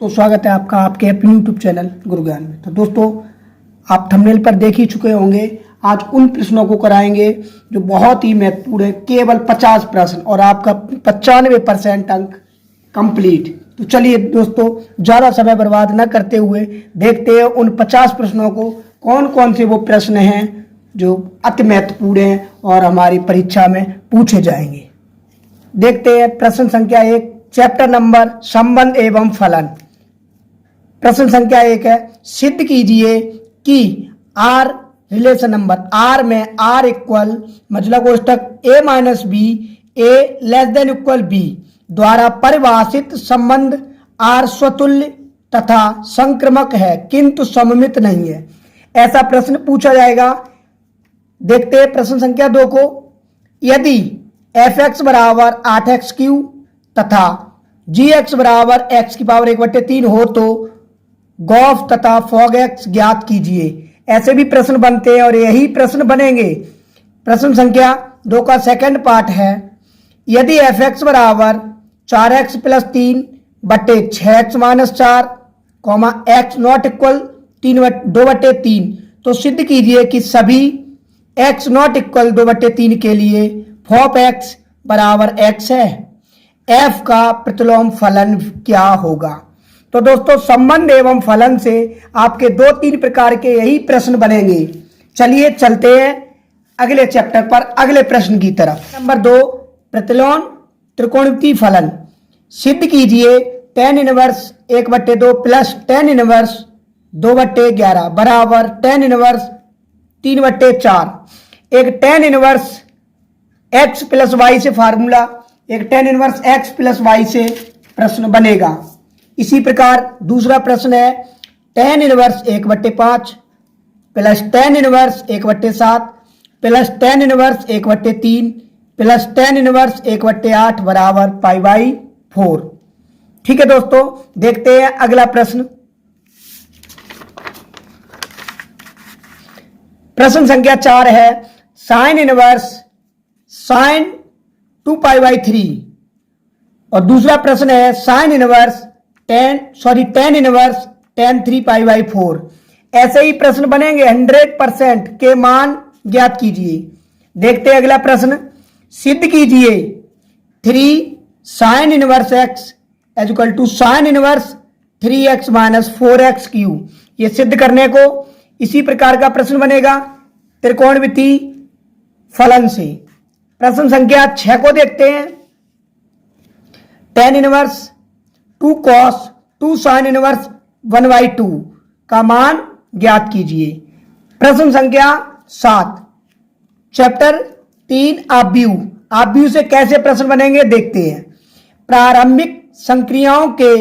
तो स्वागत है आपका आपके अपने यूट्यूब चैनल गुरु ज्ञान में। तो दोस्तों, आप थंबनेल पर देख ही चुके होंगे। आज उन प्रश्नों को कराएंगे जो बहुत ही महत्वपूर्ण है। केवल 50 प्रश्न और आपका 95% अंक कंप्लीट। तो चलिए दोस्तों, ज़्यादा समय बर्बाद न करते हुए देखते हैं उन 50 प्रश्नों को, कौन कौन से वो प्रश्न हैं जो अति महत्वपूर्ण हैं और हमारी परीक्षा में पूछे जाएंगे। देखते हैं प्रश्न संख्या 1, चैप्टर नंबर संबंध एवं फलन। प्रश्न संख्या 1 है, सिद्ध कीजिए कि आर रिलेशन नंबर आर में आर इक्वल मजला कोष्टक ए माइनस बी ए लेस देन इक्वल बी द्वारा परिभाषित संबंध आर स्वतुल्य तथा संक्रमक है किंतु सममित नहीं है। ऐसा प्रश्न पूछा जाएगा। देखते हैं प्रश्न संख्या 2 को। यदि एफ एक्स बराबर 8x³ तथा जी एक्स बराबर x की पावर 1/3 हो तो गॉफ तथा फॉग एक्स ज्ञात कीजिए। ऐसे भी प्रश्न बनते हैं और यही प्रश्न बनेंगे। प्रश्न संख्या 2 का सेकंड पार्ट है, यदि एफ एक्स बराबर 4x + 3 बटे 6x - 4 comma x not equal 2/3 तो सिद्ध कीजिए कि सभी x नॉट इक्वल 2/3 के लिए फॉप x बराबर x है। f का प्रतिलोम फलन क्या होगा? तो दोस्तों, संबंध एवं फलन से आपके 2-3 प्रकार के यही प्रश्न बनेंगे। चलिए चलते हैं अगले चैप्टर पर, अगले प्रश्न की तरफ। नंबर 2, प्रतिलोम त्रिकोणमितीय फलन। सिद्ध कीजिए tan inverse 1/2 plus tan inverse 2/11 बराबर tan इनवर्स 3/4। एक tan इनवर्स x + y से फार्मूला, एक tan इनवर्स x + y से प्रश्न बनेगा। इसी प्रकार दूसरा प्रश्न है, tan inverse 1/5 plus tan inverse 1/7 plus tan inverse 1/3 plus tan inverse 1/8 बराबर π/4। ठीक है दोस्तों, देखते हैं अगला प्रश्न। प्रश्न संख्या 4 है, साइन इनवर्स साइन 2π/3 और दूसरा प्रश्न है sine inverse tan inverse tan 3π/4। ऐसे ही प्रश्न बनेंगे। 100% के मान ज्ञात कीजिए। देखते हैं अगला प्रश्न। सिद्ध कीजिए 3 sine inverse x = sine inverse 3x - 4x³। ये सिद्ध करने को इसी प्रकार का प्रश्न बनेगा त्रिकोणमितीय फलन से। प्रश्न संख्या 6 को देखते हैं। tan inverse 2 cos 2 sin inverse 1/2 का मान ज्ञात कीजिए। प्रश्न संख्या 7, चैप्टर 3 आव्यूह से कैसे प्रश्न बनेंगे देखते हैं। प्रारंभिक संक्रियाओं के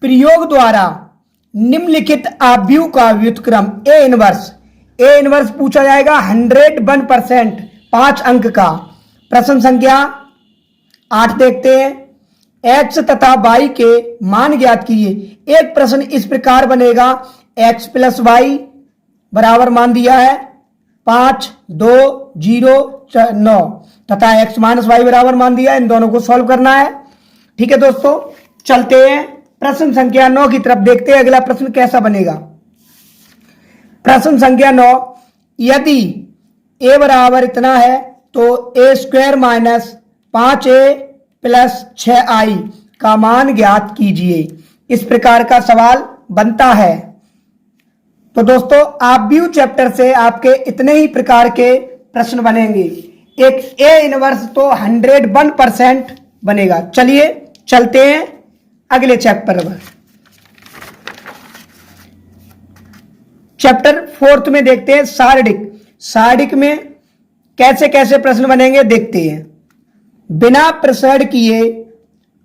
प्रयोग द्वारा निम्नलिखित आव्यूह का व्युत्क्रम ए इनवर्स पूछा जाएगा। 101% 5 अंक का। प्रश्न संख्या 8 देखते हैं। x तथा y के मान ज्ञात कीजिए। एक प्रश्न इस प्रकार बनेगा, x + y बराबर मान दिया है 5, 2, 0, 9 तथा x - y बराबर मान दिया है। इन दोनों को सॉल्व करना है। ठीक है दोस्तों, चलते हैं प्रश्न संख्या 9 की तरफ। देखते हैं अगला प्रश्न कैसा बनेगा। प्रश्न संख्या 9, यदि a बराबर इतना है तो a² - 5a + 6i का मान ज्ञात कीजिए। इस प्रकार का सवाल बनता है। तो दोस्तों, आव्यूह चैप्टर से आपके इतने ही प्रकार के प्रश्न बनेंगे। एक ए इनवर्स तो 101% बनेगा। चलिए चलते हैं अगले चैप्टर पर। चैप्टर 4 में देखते हैं सारडिक में कैसे कैसे प्रश्न बनेंगे देखते हैं। बिना प्रसरण किए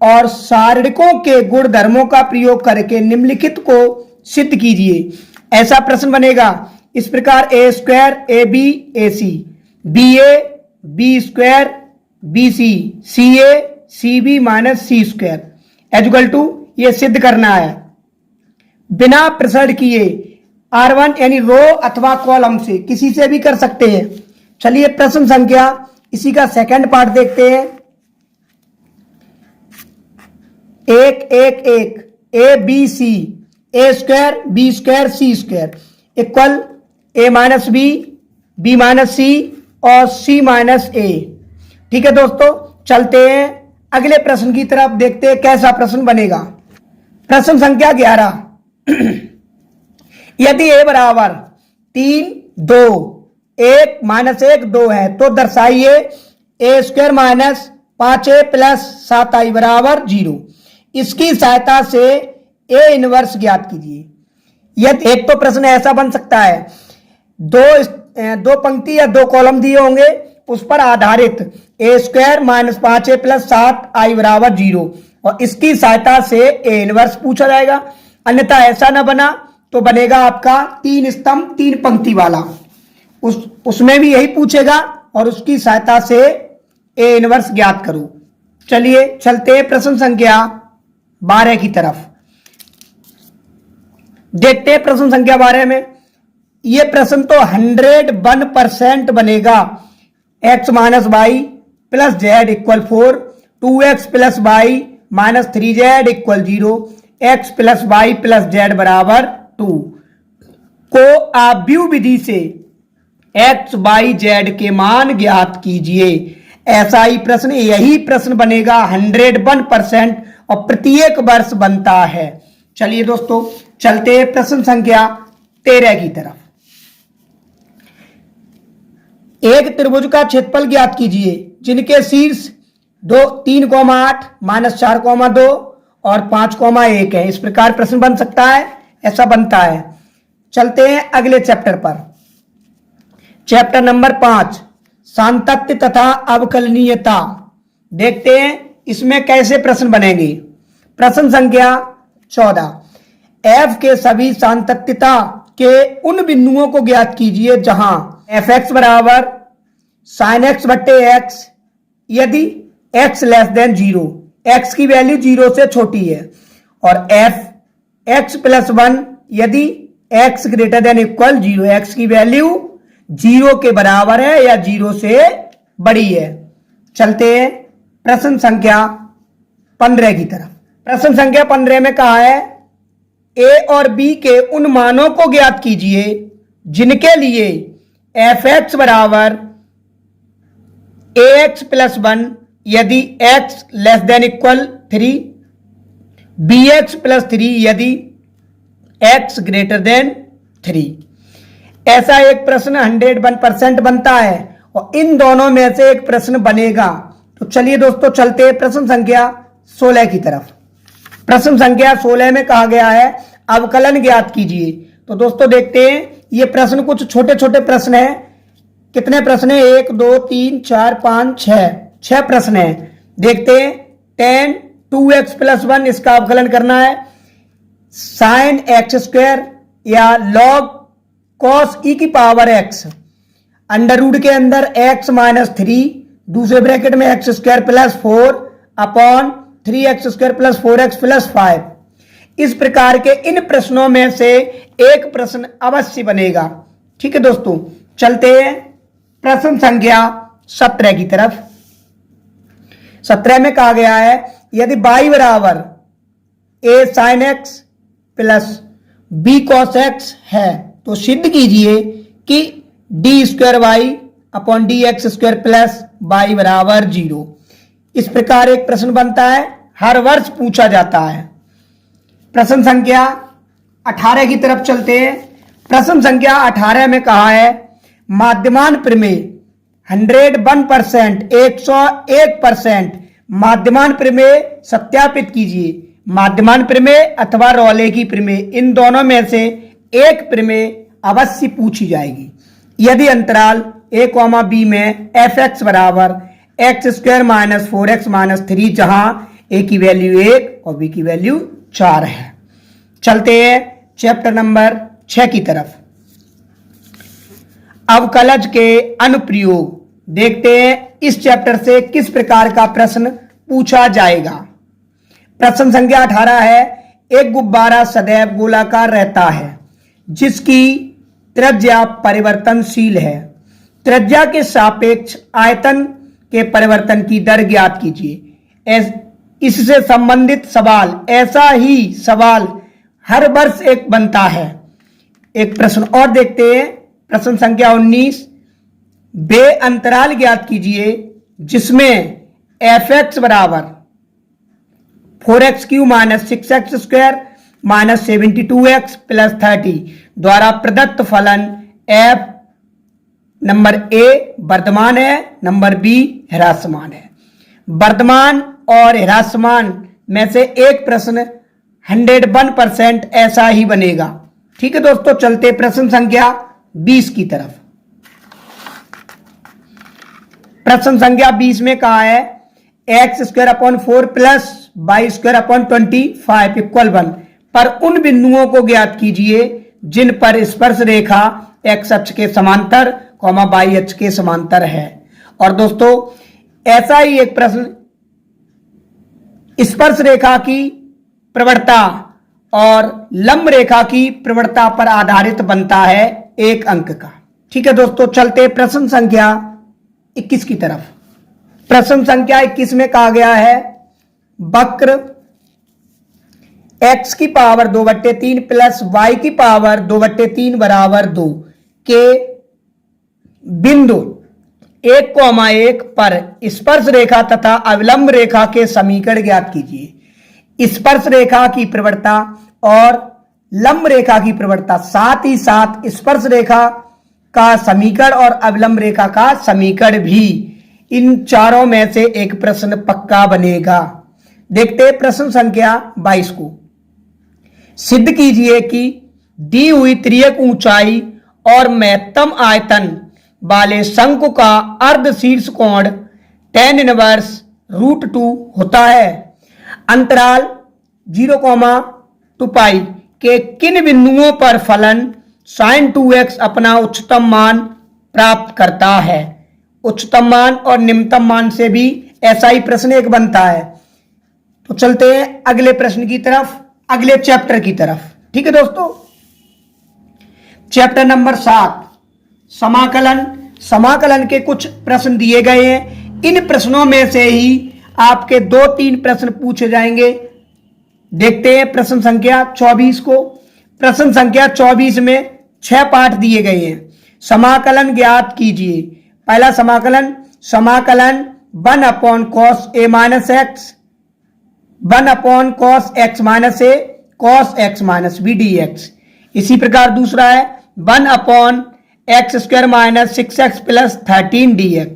और सारणिकों के गुणधर्मों का प्रयोग करके निम्नलिखित को सिद्ध कीजिए। ऐसा प्रश्न बनेगा इस प्रकार, a² ab ac ba b² bc ca cb - c² ये सिद्ध करना है। बिना प्रसरण किए R1 यानी रो अथवा कॉलम से, किसी से भी कर सकते हैं। चलिए प्रश्न संख्या इसी का सेकंड पार्ट देखते हैं। 1 1 1 A B C, A square B square C square equal A minus B minus C और सी माइनस ए। ठीक है दोस्तों, चलते हैं अगले प्रश्न की तरफ, देखते हैं कैसा प्रश्न बनेगा। प्रश्न संख्या 11। यदि ए बराबर 3 2 1 माइनस 1 2 है तो दर्शाइए a square minus 5a plus 7i बराबर 0। इसकी सहायता से ए इनवर्स ज्ञात कीजिए। यदि एक तो प्रश्न ऐसा बन सकता है, दो पंक्ति या दो कॉलम दिए होंगे, उस पर आधारित ए square minus 5a plus 7i बराबर 0 और इसकी सहायता से ए इनवर्स पूछा जाएगा। अन्यथा ऐसा ना बना तो बनेगा आपका 3 स्तंभ 3 पंक्ति वाला, उसमें भी यही पूछेगा और उसकी सहायता से ए इनवर्स ज्ञात करो। चलिए चलते प्रश्न संख्या 12 की तरफ, देखते हैं प्रश्न संख्या 12 में। यह प्रश्न तो 101% बनेगा। x minus y plus z equal 4, 2x plus y minus 3z equal 0, x plus y plus z बराबर 2 को आव्यूह विधि से x y z के मान ज्ञात कीजिए। ऐसा ही प्रश्न, यही प्रश्न बनेगा 101% और प्रत्येक वर्ष बनता है। चलिए दोस्तों चलते हैं प्रश्न संख्या 13 की तरफ। एक त्रिभुज का क्षेत्रफल ज्ञात कीजिए जिनके शीर्ष 3,8 माइनस 4,2 और 5,1 है। इस प्रकार प्रश्न बन सकता है, ऐसा बनता है। चलते हैं अगले चैप्टर पर, चैप्टर नंबर 5 सांतत्य तथा अवकलनीयता। देखते हैं इसमें कैसे प्रश्न बनेंगे। प्रश्न संख्या 14। f के सभी सांतत्यता के उन बिंदुओं को ज्ञात कीजिए जहां f(x) बराबर sin x बट्टे x यदि x लेस देन 0, x की वैल्यू 0 से छोटी है, और f(x प्लस 1) यदि x greater than equal 0, x की वैल्यू 0 के बराबर है या 0 से बड़ी है। चलते हैं प्रश्न संख्या 15 की तरफ। प्रश्न संख्या 15 में कहा है a और b के उन मानों को ज्ञात कीजिए जिनके लिए f(x) बराबर ax प्लस 1 यदि x less than equal 3, bx plus 3 यदि x ग्रेटर देन 3। ऐसा एक प्रश्न 101% बनता है और इन दोनों में से एक प्रश्न बनेगा। तो चलिए दोस्तों चलते हैं प्रश्न संख्या 16 की तरफ। प्रश्न संख्या 16 में कहा गया है अवकलन ज्ञात कीजिए। तो दोस्तों देखते हैं, ये प्रश्न कुछ छोटे छोटे प्रश्न हैं। कितने प्रश्न है? 1 2 3 4 5 6 प्रश्न है। देखते हैं 10 2x प्लस 1 इसका अवकलन करना है। साइन एक्स स्क्वायर या लॉग कॉस ई की पावर x अंडर रूट के अंदर x माइनस 3 दूसरे ब्रैकेट में x square plus 4 upon 3x square plus 4x plus 5। इस प्रकार के इन प्रश्नों में से एक प्रश्न अवश्य बनेगा। ठीक है दोस्तों, चलते हैं प्रश्न संख्या 17 की तरफ। 17 में कहा गया है यदि y बराबर a sin x plus b cos x है तो सिद्ध कीजिए कि d square y upon d x square plus y बराबर 0। इस प्रकार एक प्रश्न बनता है, हर वर्ष पूछा जाता है। प्रश्न संख्या 18 की तरफ चलते हैं। प्रश्न संख्या 18 में कहा है माध्यमान प्रमेय 101% 101% माध्यमान प्रमेय सत्यापित कीजिए। माध्यमान प्रमेय अथवा रॉले की प्रमेय, इन दोनों में से एक प्रमेय अवश्य पूछी जाएगी। यदि अंतराल a, b में f(x) बराबर x square minus 4x minus 3 जहां a की वैल्यू 1 और b की वैल्यू 4 है। चलते हैं चैप्टर नंबर 6 की तरफ। अवकलज के अनुप्रयोग। देखते हैं इस चैप्टर से किस प्रकार का प्रश्न पूछा जाएगा। प्रश्न संख्या 18 है एक गुब्बारा सदैव गोलाकार रहता है जिसकी त्रिज्या परिवर्तनशील है। त्रिज्या के सापेक्ष आयतन के परिवर्तन की दर ज्ञात कीजिए। इससे संबंधित सवाल, ऐसा ही सवाल हर वर्ष एक बनता है। एक प्रश्न और देखते हैं, प्रश्न संख्या 19, बे अंतराल ज्ञात कीजिए जिसमें f(x) बराबर 4x³ minus 6x² minus 72x plus 30 द्वारा प्रदत्त फलन f नंबर ए वर्धमान है, नंबर बी ह्रासमान है। वर्धमान और ह्रासमान में से एक प्रश्न 101% ऐसा ही बनेगा। ठीक है दोस्तों, चलते प्रश्न संख्या 20 की तरफ। प्रश्न संख्या 20 में कहा है x² प्लस y² 25 = 1 पर उन बिंदुओं को ज्ञात कीजिए जिन पर स्पर्श रेखा x अक्ष के समांतर y अक्ष के समांतर है। और दोस्तों ऐसा ही एक प्रश्न स्पर्श रेखा की प्रवणता और लंब रेखा की प्रवणता पर आधारित बनता है 1 अंक का। ठीक है दोस्तों, चलते प्रश्न संख्या 21 की तरफ। प्रश्न संख्या 21 में कहा गया है वक्र x³ 2/3 प्लस y³ 2/3 बराबर 2 के बिंदु 1,1 पर स्पर्श रेखा तथा अवलंब रेखा के समीकरण ज्ञात कीजिए। स्पर्श रेखा की प्रवणता और लंब रेखा की प्रवणता, साथ ही साथ स्पर्श रेखा का समीकरण और अवलंब रेखा का समीकरण भी, इन चारों में से एक प्रश्न पक्का बनेगा। देखते हैं प्रश्न संख्या 22 को। सिद्ध कीजिए कि दी हुई तिर्यक ऊंचाई और महत्तम आयतन वाले शंकु का अर्ध शीर्ष कोण tan 1√2 होता है। अंतराल 0,2π के किन बिंदुओं पर फलन sin 2x अपना उच्चतम मान प्राप्त करता है। उच्चतम मान और निम्नतम मान से भी ऐसा ही प्रश्न एक बनता है। तो चलते हैं अगले प्रश्न की तरफ, अगले चैप्टर की तरफ। ठीक है दोस्तों, चैप्टर नंबर 7 समाकलन। समाकलन के कुछ प्रश्न दिए गए हैं। इन प्रश्नों में से ही आपके 2-3 प्रश्न पूछे जाएंगे। देखते हैं प्रश्न संख्या 24 को। प्रश्न संख्या 24 में 6 पाठ दिए गए हैं। समाकलन ज्ञात कीजिए। पहला समाकलन, समाकलन 1/cos a - x 1/cos x - a cos x - b dx। इसी प्रकार दूसरा है 1/x² - 6x + 13 dx।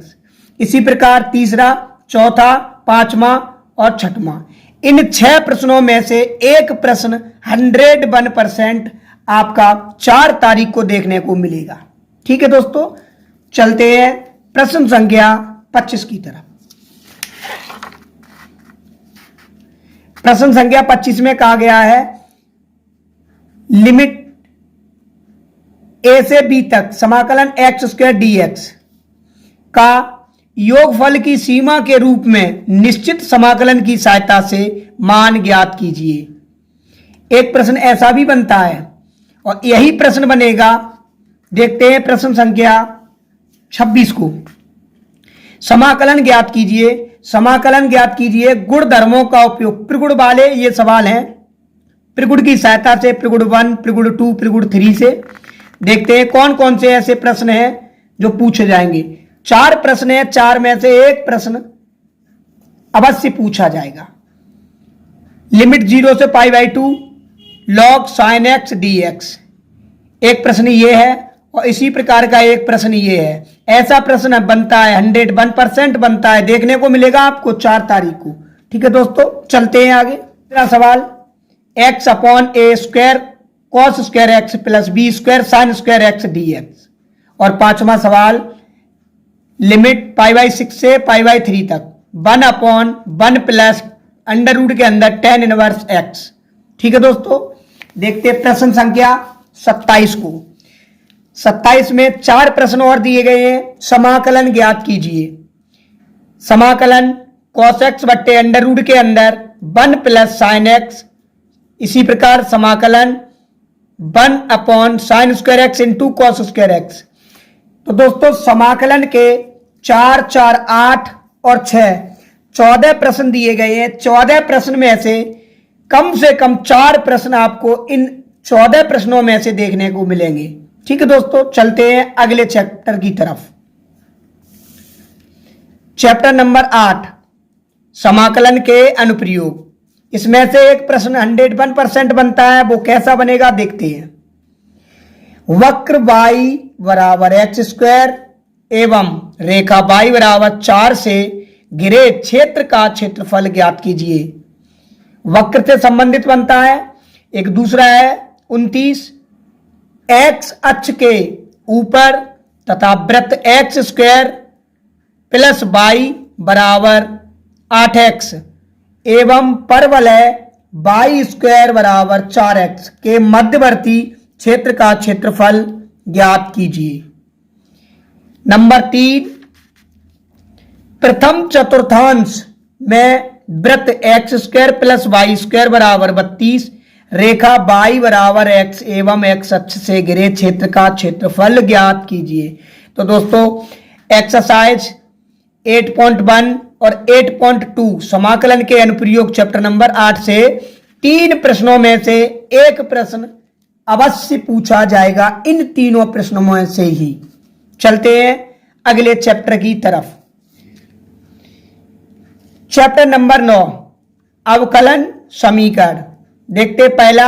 इसी प्रकार तीसरा, चौथा, पांचवा और छठवां। इन 6 प्रश्नों में से एक प्रश्न 101% आपका 4 तारीख को देखने को मिलेगा। ठीक है दोस्तों, चलते हैं प्रश्न संख्या 25 की तरफ। प्रश्न संख्या 25 में कहा गया है लिमिट a से b तक समाकलन x² dx का योगफल की सीमा के रूप में निश्चित समाकलन की सहायता से मान ज्ञात कीजिए। एक प्रश्न ऐसा भी बनता है और यही प्रश्न बनेगा। देखते हैं प्रश्न संख्या 26 को। समाकलन ज्ञात कीजिए। समाकलन ज्ञात कीजिए गुण धर्मों का उपयोग, त्रिगुण वाले ये सवाल हैं, त्रिगुण की सहायता से, त्रिगुण 1, त्रिगुण 2, त्रिगुण 3 से। देखते हैं कौन कौन से ऐसे प्रश्न हैं जो पूछे जाएंगे। 4 प्रश्न है, 4 में से एक प्रश्न अवश्य पूछा जाएगा। लिमिट 0 से π/2 log sin x dx, एक प्रश्न ये है और इसी प्रकार का एक प्रश्न ये है। ऐसा प्रश्न बनता है, 101% बनता है, देखने को मिलेगा आपको 4 तारीख को। ठीक है दोस्तों, चलते हैं आगे। दूसरा सवाल x/a² cos² x + b² sin² x dx। और पांचवा सवाल लिमिट π/6 से π/3 तक 1/1 प्लस √ के अंदर tan 1x। ठीक है दोस्तों, देखते हैं प्रश्न संख्या 27 को। 27 में 4 प्रश्न और दिए गए हैं। समाकलन ज्ञात कीजिए। समाकलन cos x बट्टे √ के अंदर 1 प्लस sin x। इसी प्रकार समाकलन 1/sin² x into cos² x। तो दोस्तों समाकलन के 4, 4, 8 और 6 14 प्रश्न दिए गए हैं। 14 प्रश्न में से कम 4 प्रश्न आपको इन 14 प्रश्नों में से देखने को मिलेंगे। ठीक है दोस्तों, चलते हैं अगले चैप्टर की तरफ। चैप्टर नंबर 8, समाकलन के अनुप्रयोग। इसमें से एक प्रश्न 101% बनता है, वो कैसा बनेगा देखते हैं। वक्र y बराबर एक्स स्क्वायर एवं रेखा y बराबर 4 से घिरे क्षेत्र का क्षेत्रफल ज्ञात कीजिए। वक्र से संबंधित बनता है। एक दूसरा है 29, एक्स अक्ष के ऊपर तथा वृत्त एक्स स्क्वायर प्लस वाई बराबर 8x एवं परवलय वाई स्क्वायर बराबर 4x के मध्यवर्ती क्षेत्र का क्षेत्रफल ज्ञात कीजिए। नंबर 3, प्रथम चतुर्थांश में वृत्त x square plus y square बराबर 32, रेखा वाई बराबर एक्स एवं एक्स अक्ष से घिरे क्षेत्र का क्षेत्रफल ज्ञात कीजिए। तो दोस्तों एक्सरसाइज 8.1 और 8.2 समाकलन के अनुप्रयोग चैप्टर नंबर 8 से 3 प्रश्नों में से एक प्रश्न अवश्य पूछा जाएगा। इन तीनों प्रश्नों में से ही चलते हैं अगले चैप्टर की तरफ। चैप्टर नंबर 9, अवकलन समीकरण। देखते पहला,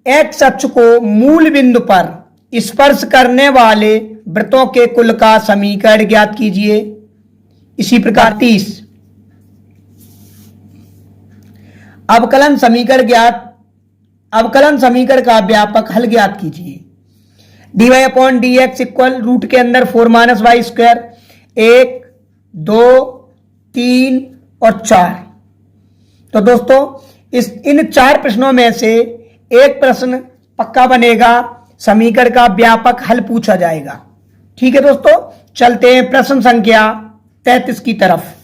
एक्स अक्ष को मूल बिंदु पर स्पर्श करने वाले वृत्तों के कुल का समीकरण ज्ञात कीजिए। इसी प्रकार 30, अवकलन समीकरण का व्यापक हल ज्ञात कीजिए। dy upon d x equal root के अंदर 4 माइनस वाई स्क्वायर, 1, 2, 3 और 4। तो दोस्तों इन 4 प्रश्नों में से एक प्रश्न पक्का बनेगा, समीकरण का व्यापक हल पूछा जाएगा। ठीक है दोस्तों, चलते हैं प्रश्न संख्या 33 की तरफ।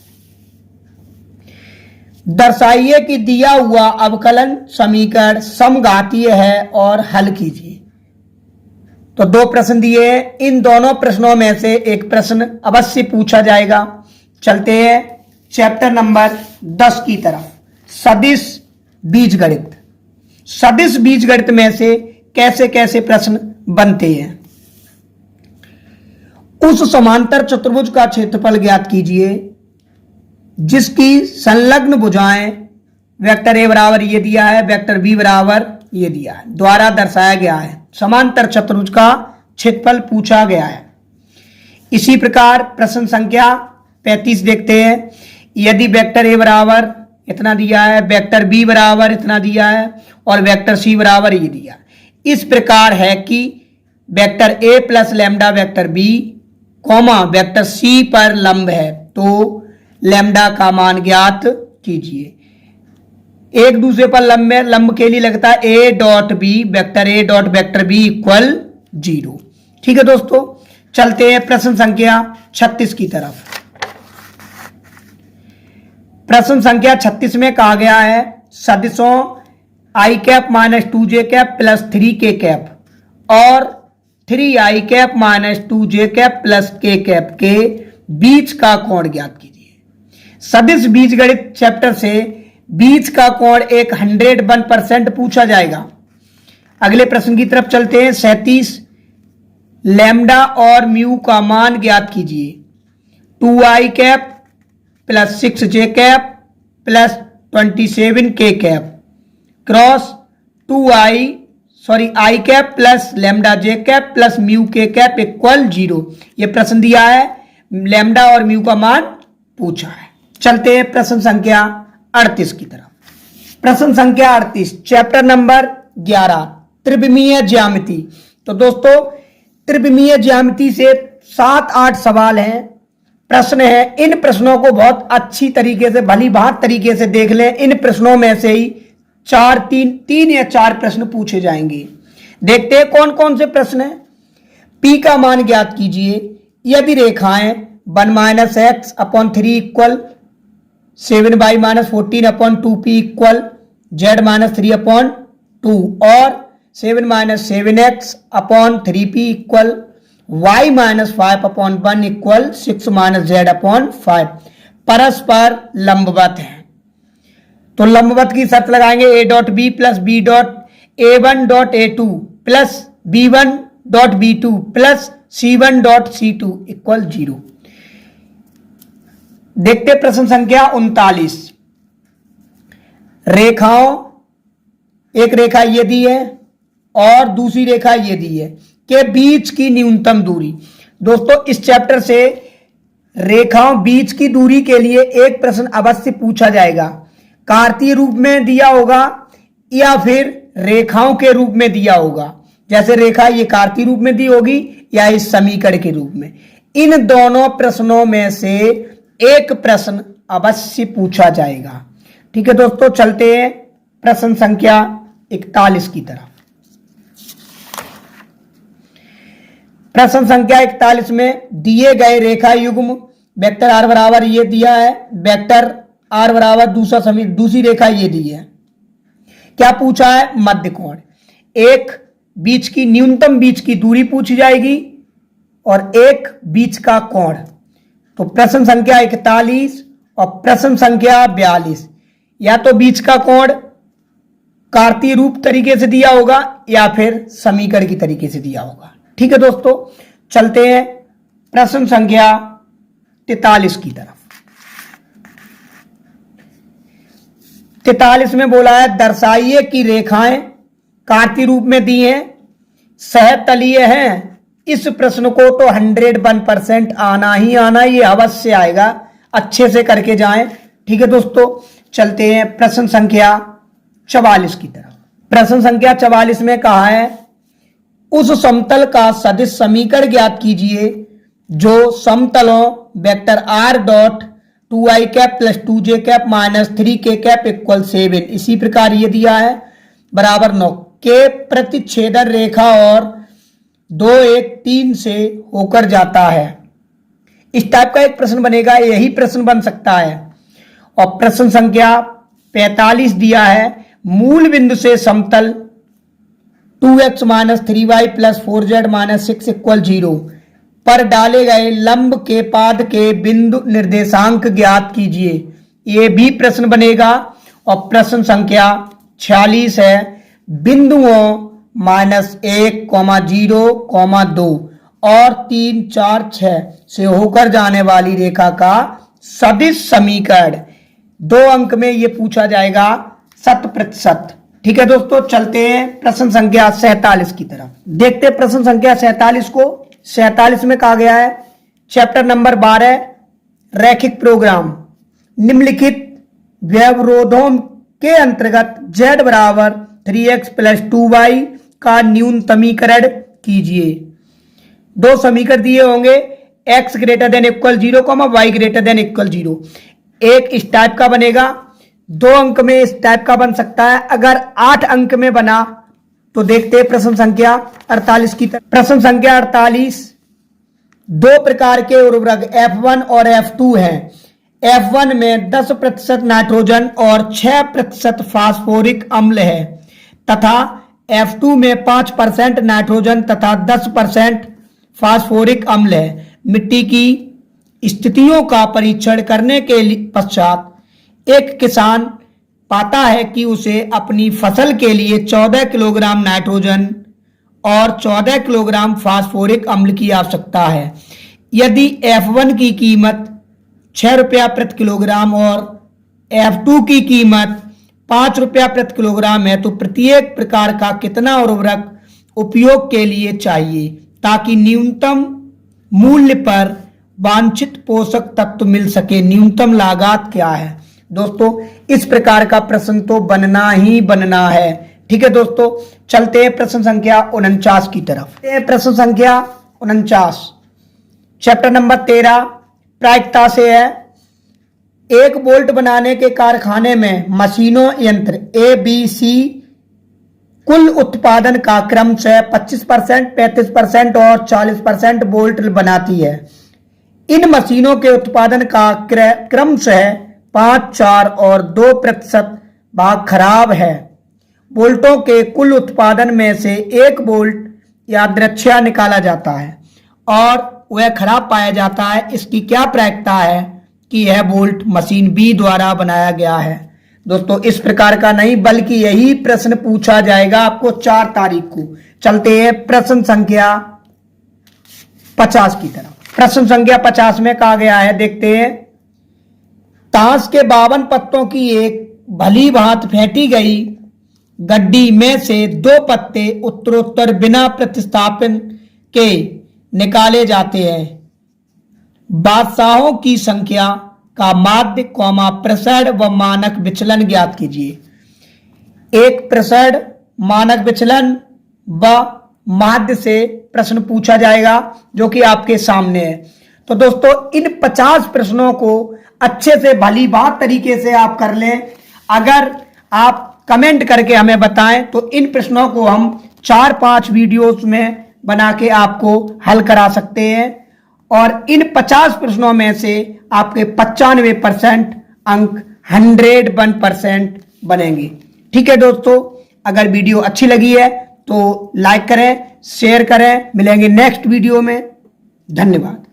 दर्शाइए कि दिया हुआ अवकलन समीकरण समघातीय है और हल कीजिए। तो 2 प्रश्न दिए हैं, इन दोनों प्रश्नों में से एक प्रश्न अवश्य पूछा जाएगा। चलते हैं चैप्टर नंबर 10 की तरफ, सदिश बीजगणित। सदिश बीजगणित में से कैसे कैसे प्रश्न बनते हैं। उस समांतर चतुर्भुज का क्षेत्रफल ज्ञात कीजिए जिसकी संलग्न भुजाएं वेक्टर ए बराबर ये दिया है, वेक्टर बी बराबर ये दिया है, द्वारा दर्शाया गया है। समांतर चतुर्भुज का क्षेत्रफल पूछा गया है। इसी प्रकार प्रश्न संख्या 35 देखते हैं। यदि वेक्टर ए बराबर इतना दिया है, वेक्टर बी बराबर इतना दिया है और वेक्टर सी बराबर ये दिया, इस प्रकार है कि vector a plus lambda vector b comma vector c पर लंब है, तो लैम्डा का मान ज्ञात कीजिए। एक दूसरे पर लंब के लिए लगता है a dot b, vector a dot vector b equal 0। ठीक है दोस्तों, चलते हैं प्रश्न संख्या 36 की तरफ। प्रश्न संख्या 36 में कहा गया है सदिशों i cap minus 2j cap plus 3k cap और 3i cap minus 2j cap plus k cap के बीच का कोण ज्ञात कीजिए। सदिश बीजगणित चैप्टर से बीच का कोण एक 101% पूछा जाएगा। अगले प्रश्न की तरफ चलते हैं। 37, लैम्डा और म्यू का मान ज्ञात कीजिए। 2i cap plus 6j cap plus 27k cap cross i cap plus lambda j cap plus mu k cap equal 0। यह प्रश्न दिया है, लैम्डा और म्यू का मान पूछा है। चलते हैं प्रश्न संख्या 38 की तरफ। प्रश्न संख्या 38, चैप्टर नंबर 11, त्रिविमीय ज्यामिति। तो दोस्तों त्रिविमीय ज्यामिति से 7-8 सवाल हैं, प्रश्न है। इन प्रश्नों को बहुत अच्छी तरीके से भली भांति तरीके से देख लें। इन प्रश्नों में से ही 3 या 4 प्रश्न पूछे जाएंगे। देखते हैं कौन कौन से प्रश्न हैं। P का मान ज्ञात कीजिए यदि रेखाएं 1 minus x upon 3 equal 7y minus 14 upon 2p equal z minus 3 upon 2 और 7 minus 7x upon 3p equal y minus 5 upon 1 equal 6 minus z upon 5। परस्पर लंबवत हैं। तो लंबवत की शर्त लगाएंगे a dot b plus b dot a one dot a two plus b one dot b two plus c one dot c two equal 0। देखते प्रश्न संख्या 39। रेखाओं, एक रेखा ये दी है और दूसरी रेखा ये दी है, के बीच की न्यूनतम दूरी। दोस्तों इस चैप्टर से रेखाओं बीच की दूरी के लिए एक प्रश्न अवश्य पूछा जाएगा। कार्तीय रूप में दिया होगा या फिर रेखाओं के रूप में दिया होगा। जैसे रेखा ये कार्तीय रूप में दी होगी या इस समीकरण के रूप में। इन दोनों प्रश्नों में से एक प्रश्न अवश्य पूछा जाएगा। ठीक है दोस्तों, चलते हैं प्रश्न संख्या 41 की तरफ। प्रश्न संख्या 41 में दिए गए रेखा युग्म वेक्टर आर बराबर ये दिया है, वेक्टर आर बराबर दूसरी रेखा ये दी है। क्या पूछा है? मध्य कोण। एक बीच की न्यूनतम बीच की दूरी पूछी जाएगी और एक बीच का कोण। तो प्रश्न संख्या 41 और प्रश्न संख्या 42, या तो बीच का कोण कार्तीय रूप तरीके से दिया होगा या फिर समीकरण की तरीके से दिया होगा। ठीक है दोस्तों, चलते हैं प्रश्न संख्या 43 की तरफ। 43 में बोला है दर्शाइए कि रेखाएं कार्तीय रूप में दी हैं, सहतलीय हैं। इस प्रश्न को तो 101% आना ही आना, ये अवश्य आएगा। अच्छे से करके जाएं। ठीक है दोस्तों, चलते हैं प्रश्न संख्या 44 की तरफ। प्रश्न संख्या 44 में कहा है उस समतल का सदिश समीकरण ज्ञात कीजिए जो समतलों vector r dot 2i cap plus 2j cap minus 3k cap equal 7, इसी प्रकार ये दिया है, बराबर 9 के प्रतिच्छेदन रेखा और 2 1 3 से होकर जाता है। इस टाइप का एक प्रश्न बनेगा, यही प्रश्न बन सकता है। और प्रश्न संख्या 45 दिया है मूल बिंदु से समतल 2x minus 3y plus 4z minus 6 equal 0 पर डाले गए लंब के पाद के बिंदु निर्देशांक ज्ञात कीजिए। ये भी प्रश्न बनेगा। और प्रश्न संख्या 46 है बिंदुओं -1, 0, 2 और 3, 4, 6 से होकर जाने वाली रेखा का सदिश समीकरण। 2 अंक में ये पूछा जाएगा 100%। ठीक है दोस्तों, चलते हैं प्रश्न संख्या 47 की तरफ। देखते हैं प्रश्न संख्या 47 को। 47 में कहा गया है चैप्टर नंबर 12 रैखिक प्रोग्राम, निम्नलिखित व्यवरोधों के अंतर्गत z बराबर 3x प्लस 2y का न्यूनतमीकरण कीजिए। 2 समीकरण दिए होंगे x greater than equal 0, y greater than equal 0। एक इस टाइप का बनेगा, 2 अंक में इस टाइप का बन सकता है। अगर 8 अंक में बना तो देखते हैं प्रश्न संख्या 48 की तरफ। प्रश्न संख्या 48 2 प्रकार के उर्वरक F1 और F2 हैं। F1 में 10% नाइट्रोजन और 6% फास्फोरिक अम्ल है तथा F2 में 5% नाइट्रोजन तथा 10% फास्फोरिक अम्ल है। मिट्टी की स्थितियों का परीक्षण करने के पश्चात एक किसान पाता है कि उसे अपनी फसल के लिए 14 किलोग्राम नाइट्रोजन और 14 किलोग्राम फास्फोरिक अम्ल की आवश्यकता है। यदि F1 की कीमत 6 रुपया प्रति किलोग्राम और F2 की कीमत 5 रुपया प्रति किलोग्राम है तो प्रत्येक प्रकार का कितना उर्वरक उपयोग के लिए चाहिए ताकि न्यूनतम मूल्य पर वांछित पोषक तत्व मिल सके। न्यूनतम लागत क्या है? दोस्तों इस प्रकार का प्रश्न तो बनना ही बनना है। ठीक है दोस्तों, चलते हैं प्रश्न संख्या 49 की तरफ। प्रश्न संख्या 49 चैप्टर नंबर 13 प्रायिकता से है। एक बोल्ट बनाने के कारखाने में मशीनों यंत्र ABC कुल उत्पादन का क्रमशः 25%, 35% और 40% बोल्ट बनाती है। इन मशीनों के उत्पादन का क्रमशः 5, 4 और 2% भाग खराब है। बोल्टों के कुल उत्पादन में से एक बोल्ट यादृच्छिक निकाला जाता है और वह खराब पाया जाता है। इसकी क्या प्रायिकता है? कि यह बोल्ट मशीन बी द्वारा बनाया गया है। दोस्तों इस प्रकार का नहीं, बल्कि यही प्रश्न पूछा जाएगा आपको 4 तारीख को। चलते हैं प्रश्न संख्या 50 की तरफ। प्रश्न संख्या 50 में कहा गया है, देखते हैं। ताश के 52 पत्तों की एक भली भांत फेंटी गई गड्डी में से 2 पत्ते उत्तरोत्तर बिना प्रतिस्थापन के निकाले जाते हैं। बादशाहों की संख्या का माध्य प्रसरण व मानक विचलन ज्ञात कीजिए। एक प्रसरण, मानक विचलन व माध्य से प्रश्न पूछा जाएगा जो कि आपके सामने है। तो दोस्तों इन 50 प्रश्नों को अच्छे से भली बात तरीके से आप कर लें। अगर आप कमेंट करके हमें बताएं तो इन प्रश्नों को हम 4-5 वीडियोस में बना के आपको हल करा सकते हैं और इन 50 प्रश्नों में से आपके 95% अंक 101% बनेंगे। ठीक है दोस्तों, अगर वीडियो अच्छी लगी है तो लाइक करें, शेयर करें। मिलेंगे नेक्स्ट वीडियो में। धन्यवाद।